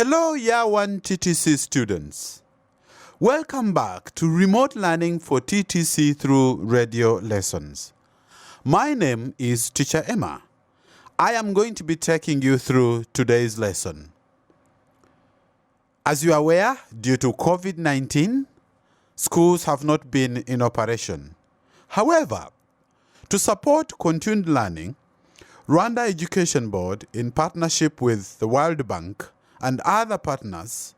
Hello Year 1 TTC students. Welcome back to remote learning for TTC through radio lessons. My name is Teacher Emma. I am going to be taking you through today's lesson. As you are aware, due to COVID-19, schools have not been in operation. However, to support continued learning, Rwanda Education Board, in partnership with the World Bank and other partners,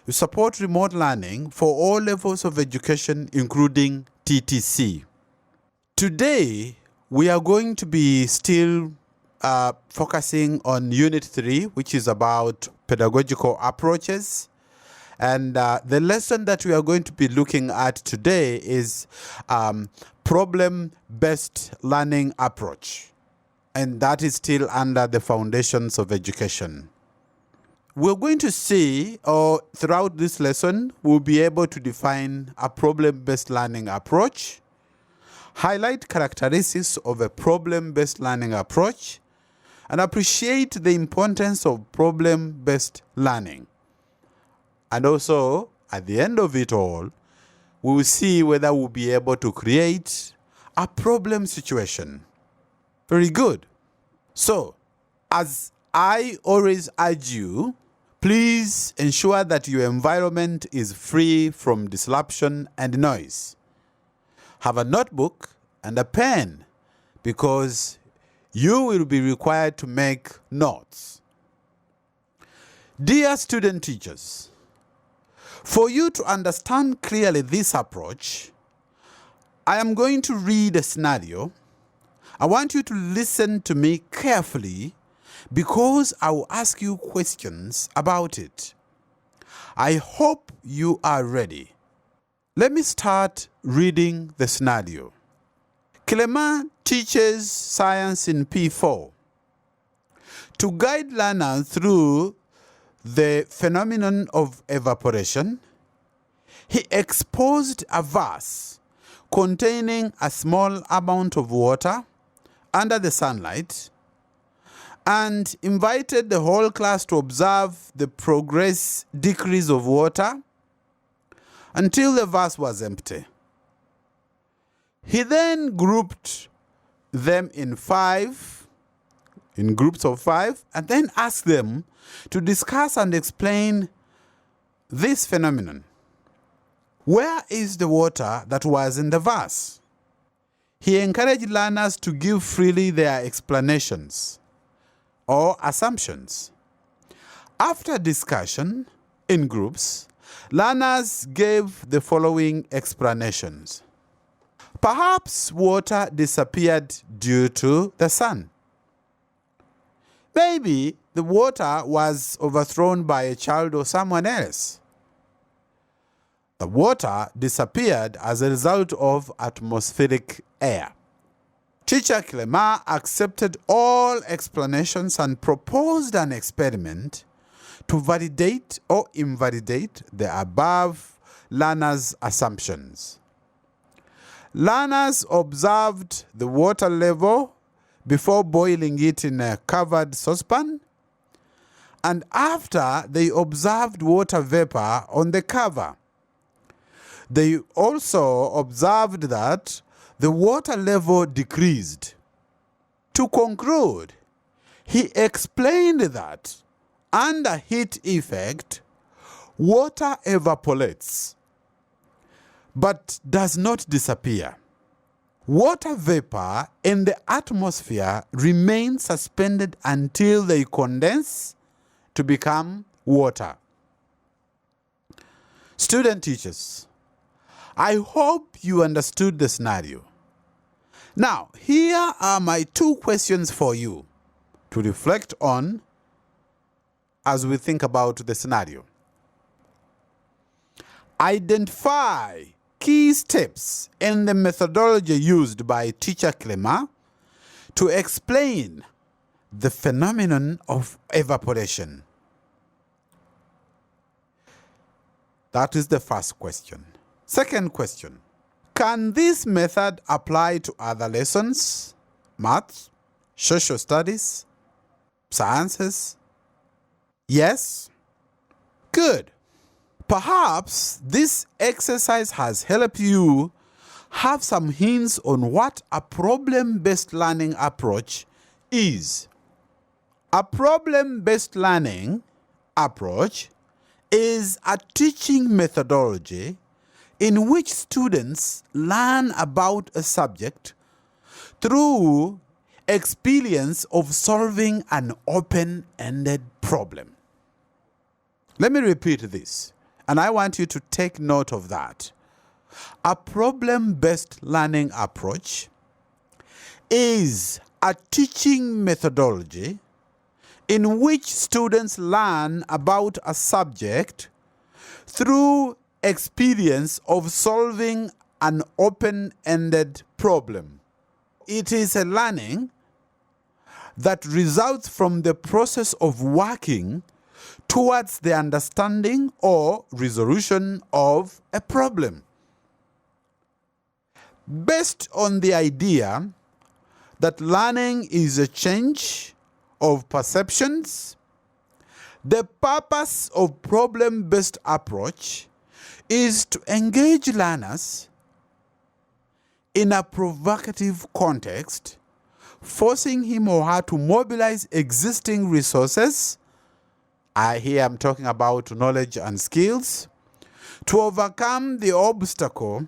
support remote learning for all levels of education, including TTC. Today, we are going to be still focusing on Unit 3, which is about pedagogical approaches. And the lesson that we are going to be looking at today is problem-based learning approach. And that is still under the foundations of education. We're going to see, or throughout this lesson, we'll be able to define a problem-based learning approach, highlight characteristics of a problem-based learning approach, and appreciate the importance of problem-based learning. And also, at the end of it all, we will see whether we'll be able to create a problem situation. Very good. So, as I always urge you, please ensure that your environment is free from disruption and noise. Have a notebook and a pen because you will be required to make notes. Dear student teachers, for you to understand clearly this approach, I am going to read a scenario. I want you to listen to me carefully because I will ask you questions about it. I hope you are ready. Let me start reading the scenario. Clement teaches science in P4. To guide learners through the phenomenon of evaporation, he exposed a vase containing a small amount of water under the sunlight and invited the whole class to observe the decrease of water until the vase was empty. He then grouped them in groups of 5, and then asked them to discuss and explain this phenomenon. Where is the water that was in the vase? He encouraged learners to give freely their explanations or assumptions. After discussion in groups, learners gave the following explanations. Perhaps water disappeared due to the sun. Maybe the water was overthrown by a child or someone else. The water disappeared as a result of atmospheric air. Teacher Clement accepted all explanations and proposed an experiment to validate or invalidate the above learners' assumptions. Learners observed the water level before boiling it in a covered saucepan, and after they observed water vapor on the cover. They also observed that the water level decreased. To conclude, he explained that under heat effect, water evaporates but does not disappear. Water vapor in the atmosphere remains suspended until they condense to become water. Student teachers, I hope you understood the scenario. Now, here are my 2 questions for you to reflect on as we think about the scenario. Identify key steps in the methodology used by Teacher Clement to explain the phenomenon of evaporation. That is the first question. Second question, can this method apply to other lessons, maths, social studies, sciences? Yes, Good. Perhaps this exercise has helped you have some hints on what a problem-based learning approach is. A problem-based learning approach is a teaching methodology in which students learn about a subject through experience of solving an open-ended problem. Let me repeat this, and I want you to take note of that. A problem-based learning approach is a teaching methodology in which students learn about a subject through experience of solving an open-ended problem. It is a learning that results from the process of working towards the understanding or resolution of a problem. Based on the idea that learning is a change of perceptions, the purpose of problem-based approach is to engage learners in a provocative context, forcing him or her to mobilize existing resources, here I'm talking about knowledge and skills, to overcome the obstacle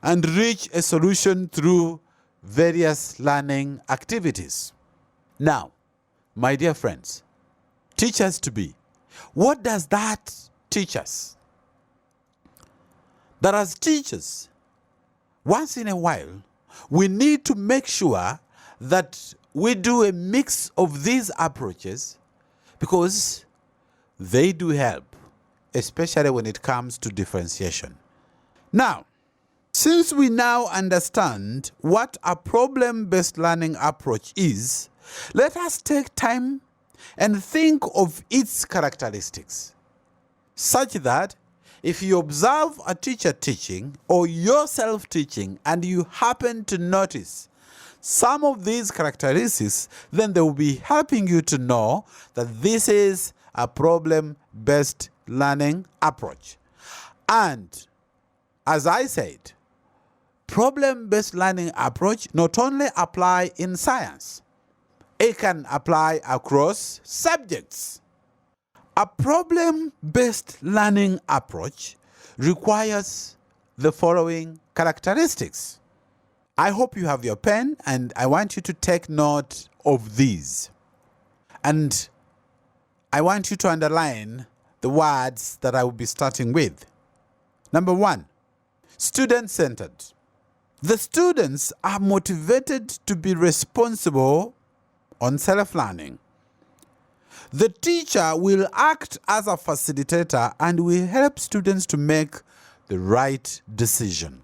and reach a solution through various learning activities. Now, my dear friends, teachers to be, what does that teach us? That as teachers, once in a while, we need to make sure that we do a mix of these approaches because they do help, especially when it comes to differentiation. Now, since we now understand what a problem-based learning approach is, let us take time and think of its characteristics, such that if you observe a teacher teaching or yourself teaching and you happen to notice some of these characteristics, then they will be helping you to know that this is a problem-based learning approach. And as I said, problem-based learning approach not only apply in science, it can apply across subjects. A problem-based learning approach requires the following characteristics. I hope you have your pen and I want you to take note of these. And I want you to underline the words that I will be starting with. Number 1, student-centered. The students are motivated to be responsible on self-learning. The teacher will act as a facilitator and will help students to make the right decision.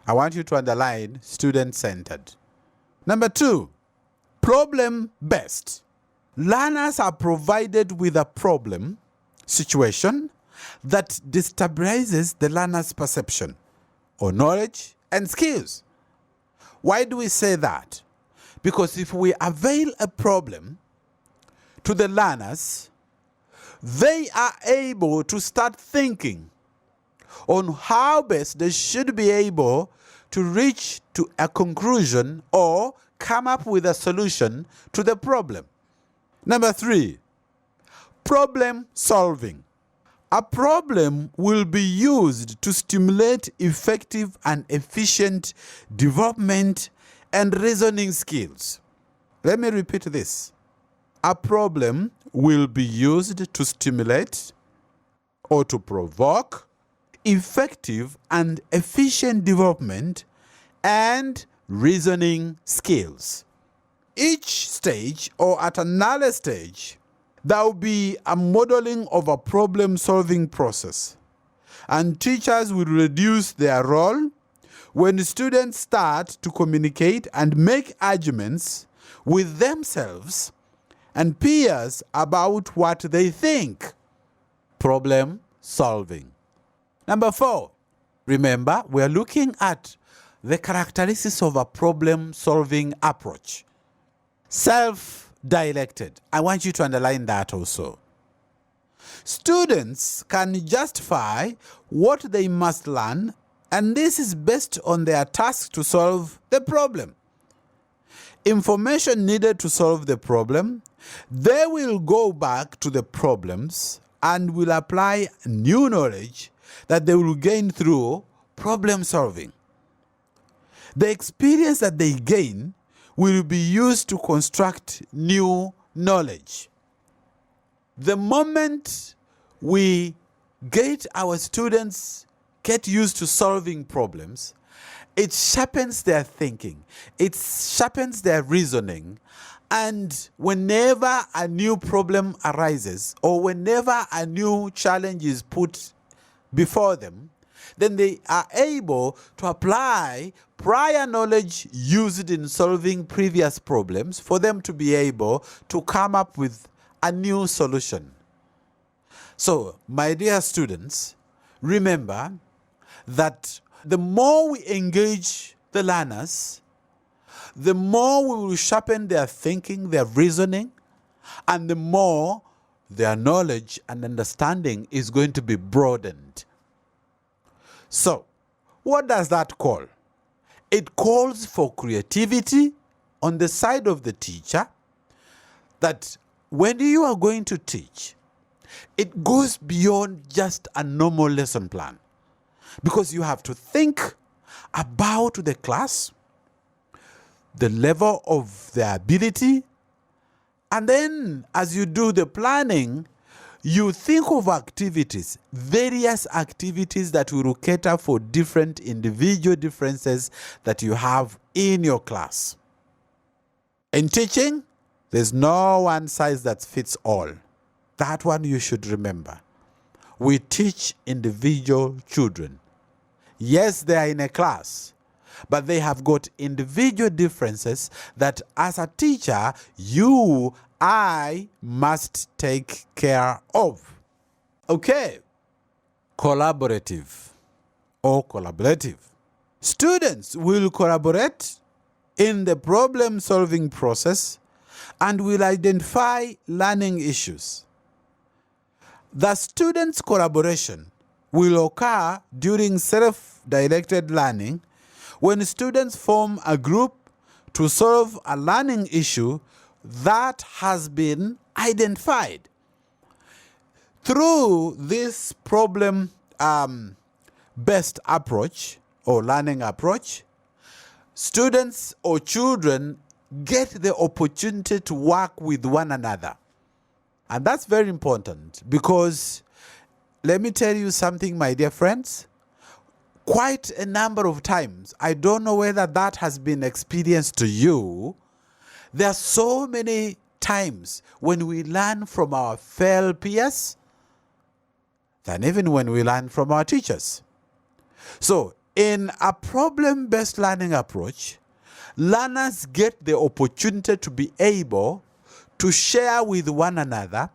I want you to underline student-centered. Number 2, problem-based. Learners are provided with a problem, situation, that destabilizes the learner's perception or knowledge and skills. Why do we say that? Because if we avail a problem to the learners, they are able to start thinking on how best they should be able to reach to a conclusion or come up with a solution to the problem. Number 3, problem solving. A problem will be used to stimulate effective and efficient development and reasoning skills. Let me repeat this. A problem will be used to stimulate or to provoke effective and efficient development and reasoning skills. Each stage or at another stage, there will be a modeling of a problem-solving process, and teachers will reduce their role when students start to communicate and make arguments with themselves and peers about what they think. Problem solving. Number 4, remember, we are looking at the characteristics of a problem-solving approach. Self-directed. I want you to underline that also. Students can justify what they must learn, and this is based on their task to solve the problem. Information needed to solve the problem, they will go back to the problems and will apply new knowledge that they will gain through problem solving. The experience that they gain will be used to construct new knowledge. The moment we get our students get used to solving problems, it sharpens their thinking, it sharpens their reasoning, and whenever a new problem arises or whenever a new challenge is put before them, then they are able to apply prior knowledge used in solving previous problems for them to be able to come up with a new solution. So, my dear students, remember that the more we engage the learners, the more we will sharpen their thinking, their reasoning, and the more their knowledge and understanding is going to be broadened. So, what does that call? It calls for creativity on the side of the teacher, that when you are going to teach, it goes beyond just a normal lesson plan, because you have to think about the class, the level of their ability, and then as you do the planning, you think of activities, various activities that will cater for different individual differences that you have in your class. In teaching, there's no one size that fits all. That one you should remember. We teach individual children. Yes, they are in a class, but they have got individual differences that as a teacher, I must take care of. Okay, collaborative or collaborative. Students will collaborate in the problem-solving process and will identify learning issues. The students' collaboration will occur during self-directed learning when students form a group to solve a learning issue that has been identified. Through this problem-based approach or learning approach, students or children get the opportunity to work with one another. And that's very important, because let me tell you something, my dear friends. Quite a number of times, I don't know whether that has been experienced to you, there are so many times when we learn from our fellow peers than even when we learn from our teachers. So, in a problem-based learning approach, learners get the opportunity to be able to share with one another,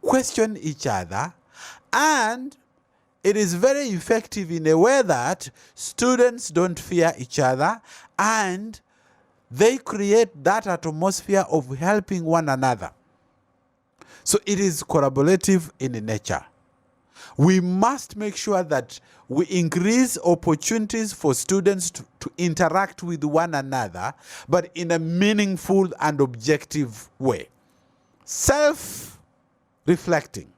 question each other, and it is very effective in a way that students don't fear each other and they create that atmosphere of helping one another. So it is collaborative in nature. We must make sure that we increase opportunities for students to interact with one another, but in a meaningful and objective way. Self-reflecting.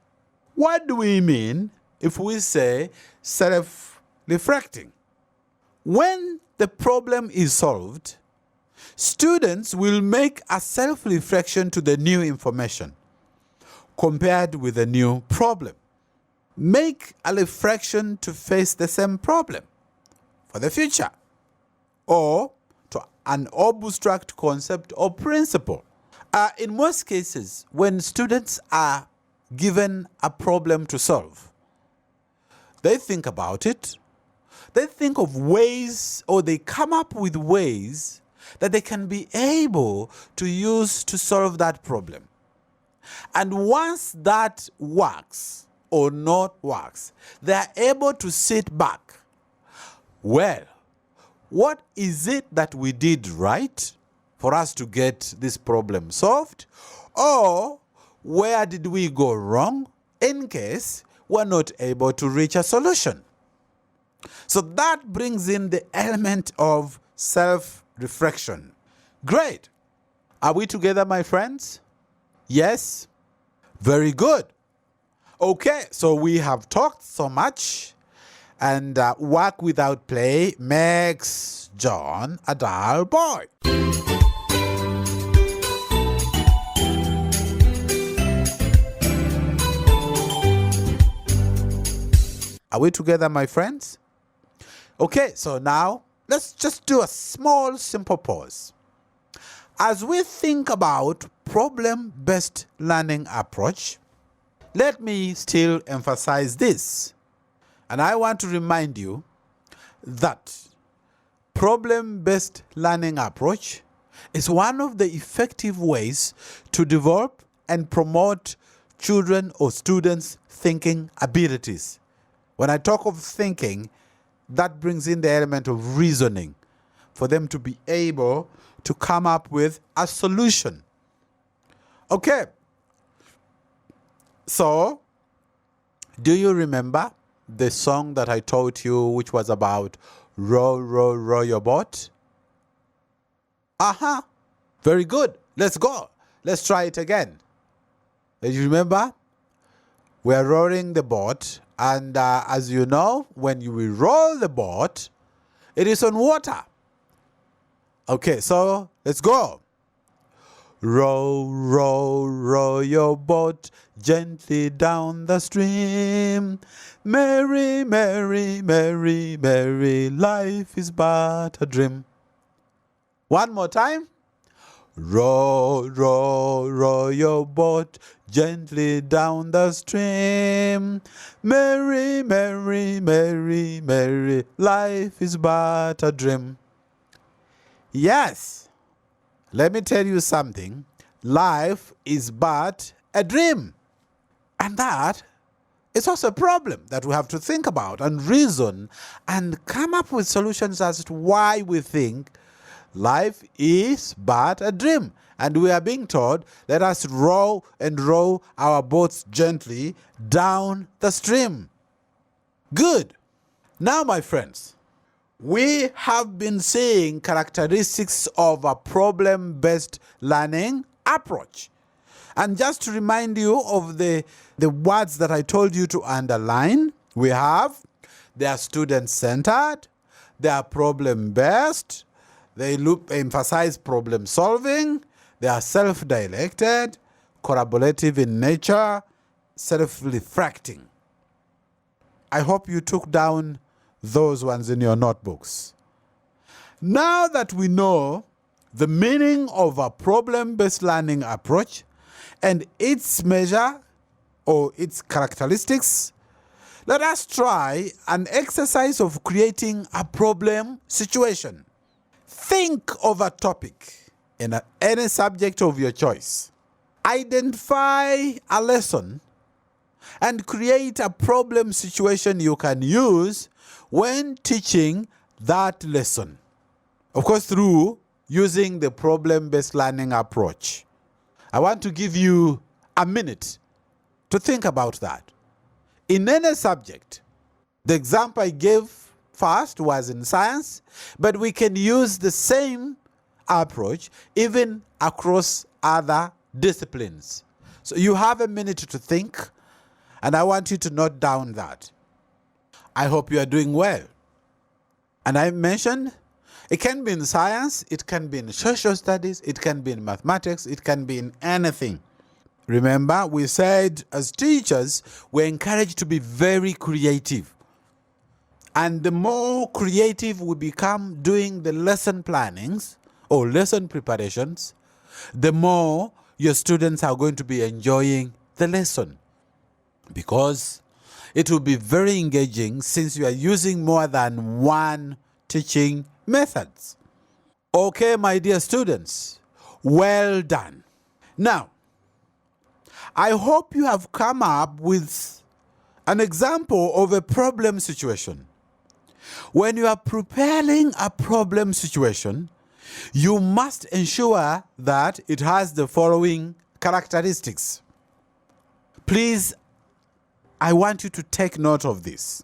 What do we mean if we say self-reflecting? When the problem is solved, students will make a self-reflection to the new information compared with the new problem. Make a reflection to face the same problem for the future, or to an abstract concept or principle. In most cases, when students are given a problem to solve, they think about it, they think of ways, or they come up with ways that they can be able to use to solve that problem. And once that works or not works, they are able to sit back. Well, what is it that we did right for us to get this problem solved? Or where did we go wrong? in case we're not able to reach a solution. So that brings in the element of self-reflection. Great. Are we together, my friends? Yes? Very good. Okay, so we have talked so much, and work without play makes John a dull boy. Are we together, my friends? Okay, so now let's just do a small, simple pause. As we think about problem-based learning approach, let me still emphasize this. And I want to remind you that problem-based learning approach is one of the effective ways to develop and promote children or students' thinking abilities. When I talk of thinking, that brings in the element of reasoning for them to be able to come up with a solution. Okay. So, do you remember the song that I taught you, which was about row, row, row your boat? Aha. Very good. Let's go. Let's try it again. Do you remember? We're rowing the boat, and as you know, when you will roll the boat, it is on water. Okay, so let's go. Row, row, row your boat gently down the stream. Merry, merry, merry, merry, life is but a dream. One more time. Row, row, row your boat gently down the stream. Merry, merry, merry, merry, life is but a dream. Yes, let me tell you something. Life is but a dream. And that is also a problem that we have to think about and reason and come up with solutions as to why we think life is but a dream. And we are being told, let us row and row our boats gently down the stream. Good. Now, my friends, we have been seeing characteristics of a problem-based learning approach. And just to remind you of the words that I told you to underline, we have they are student-centered, they are problem-based, they emphasize problem solving, they are self-directed, collaborative in nature, self-reflecting. I hope you took down those ones in your notebooks. Now that we know the meaning of a problem-based learning approach and its measure or its characteristics, let us try an exercise of creating a problem situation. Think of a topic in any subject of your choice. Identify a lesson and create a problem situation you can use when teaching that lesson. Of course, through using the problem-based learning approach. I want to give you a minute to think about that. In any subject, the example I gave first was in science, but we can use the same approach even across other disciplines. So you have a minute to think, and I want you to note down that. I hope you are doing well. And I mentioned it can be in science, it can be in social studies, it can be in mathematics, it can be in anything. Remember, we said as teachers, we're encouraged to be very creative. And the more creative we become doing the lesson plannings or lesson preparations, the more your students are going to be enjoying the lesson. Because it will be very engaging since you are using more than one teaching methods. Okay, my dear students, well done. Now, I hope you have come up with an example of a problem situation. When you are preparing a problem situation, you must ensure that it has the following characteristics. Please I want you to take note of this.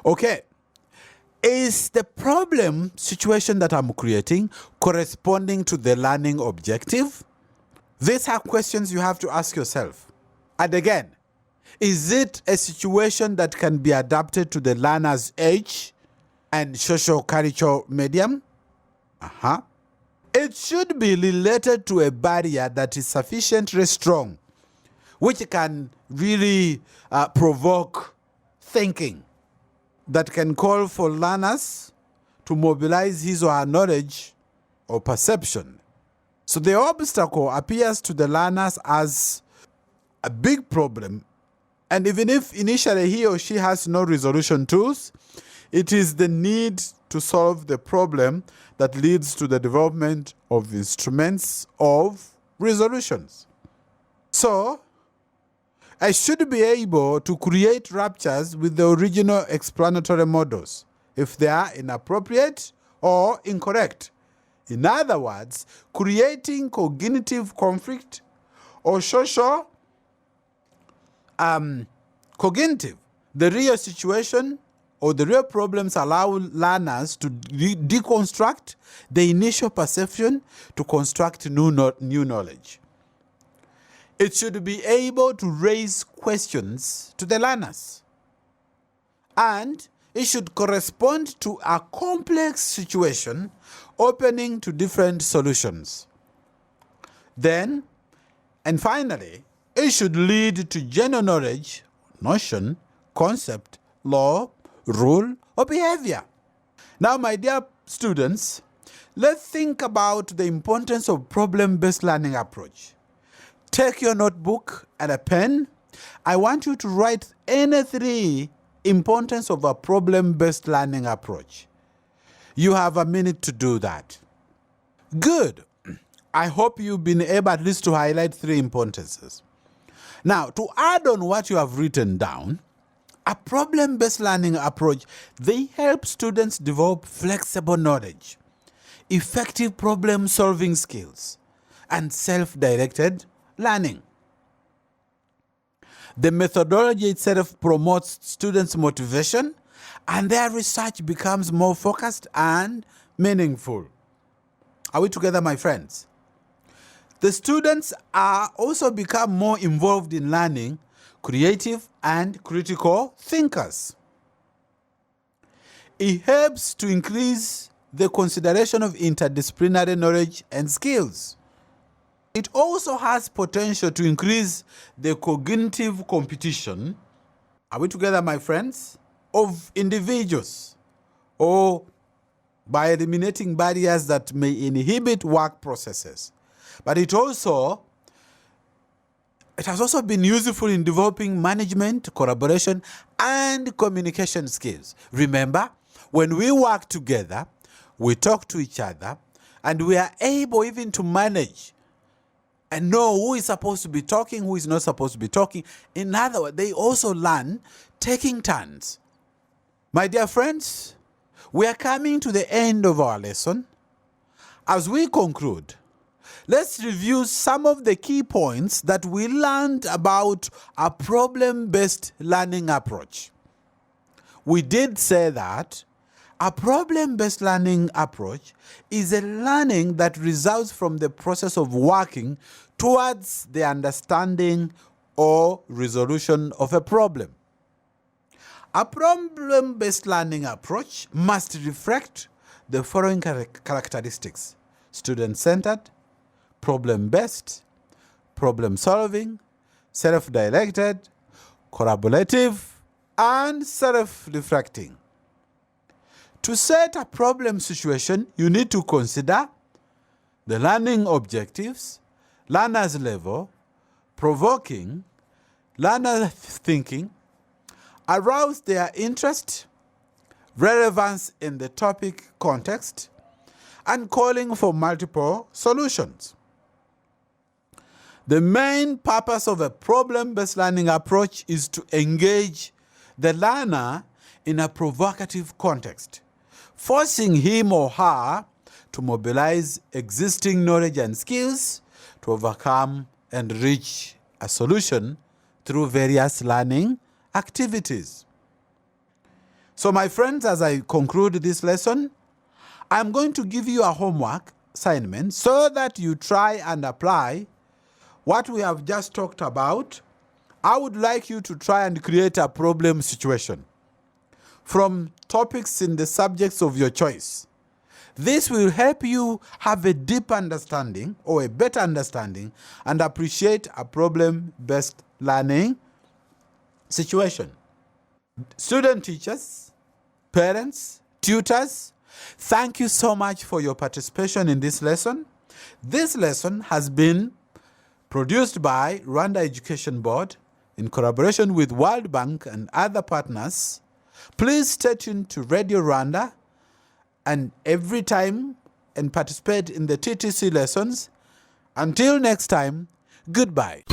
Okay. Is the problem situation that I'm creating corresponding to the learning objective? These are questions you have to ask yourself. And again, is it a situation that can be adapted to the learner's age and social cultural medium? It should be related to a barrier that is sufficiently strong, which can really provoke thinking, that can call for learners to mobilize his or her knowledge or perception. So the obstacle appears to the learners as a big problem, and even if initially he or she has no resolution tools, it is the need to solve the problem that leads to the development of instruments of resolutions. So I should be able to create ruptures with the original explanatory models if they are inappropriate or incorrect. In other words, creating cognitive conflict or social cognitive. The real situation or the real problems allow learners to deconstruct the initial perception to construct new knowledge. It should be able to raise questions to the learners, and it should correspond to a complex situation opening to different solutions. Then, and finally, it should lead to general knowledge, notion, concept, law, rule, or behavior. Now, my dear students, let's think about the importance of problem-based learning approach. Take your notebook and a pen. I want you to write any three importance of a problem-based learning approach. You have a minute to do that. Good. I hope you've been able at least to highlight three importances. Now, to add on what you have written down, a problem-based learning approach, they help students develop flexible knowledge, effective problem-solving skills, and self-directed learning. The methodology itself promotes students' motivation, and their research becomes more focused and meaningful. Are we together, my friends? The students are also become more involved in learning, creative and critical thinkers. It helps to increase the consideration of interdisciplinary knowledge and skills. It also has potential to increase the cognitive competition, are we together, my friends, of individuals, or by eliminating barriers that may inhibit work processes. But it has also been useful in developing management, collaboration, and communication skills. Remember, when we work together, we talk to each other, and we are able even to manage and know who is supposed to be talking, who is not supposed to be talking. In other words, they also learn taking turns. My dear friends, we are coming to the end of our lesson. As we conclude, let's review some of the key points that we learned about a problem-based learning approach. We did say that a problem-based learning approach is a learning that results from the process of working towards the understanding or resolution of a problem. A problem-based learning approach must reflect the following characteristics: student-centered, problem-based, problem-solving, self-directed, collaborative, and self-reflecting. To set a problem situation, you need to consider the learning objectives, learner's level, provoking, learner thinking, arouse their interest, relevance in the topic context, and calling for multiple solutions. The main purpose of a problem-based learning approach is to engage the learner in a provocative context, forcing him or her to mobilize existing knowledge and skills to overcome and reach a solution through various learning activities. So my friends, as I conclude this lesson, I'm going to give you a homework assignment so that you try and apply what we have just talked about. I would like you to try and create a problem situation from topics in the subjects of your choice. This will help you have a deep understanding or a better understanding and appreciate a problem-based learning situation. Student teachers, parents, tutors, thank you so much for your participation in this lesson. This lesson has been produced by Rwanda Education Board in collaboration with World Bank and other partners. Please stay tuned to Radio Rwanda and every time and participate in the TTC lessons. Until next time, goodbye.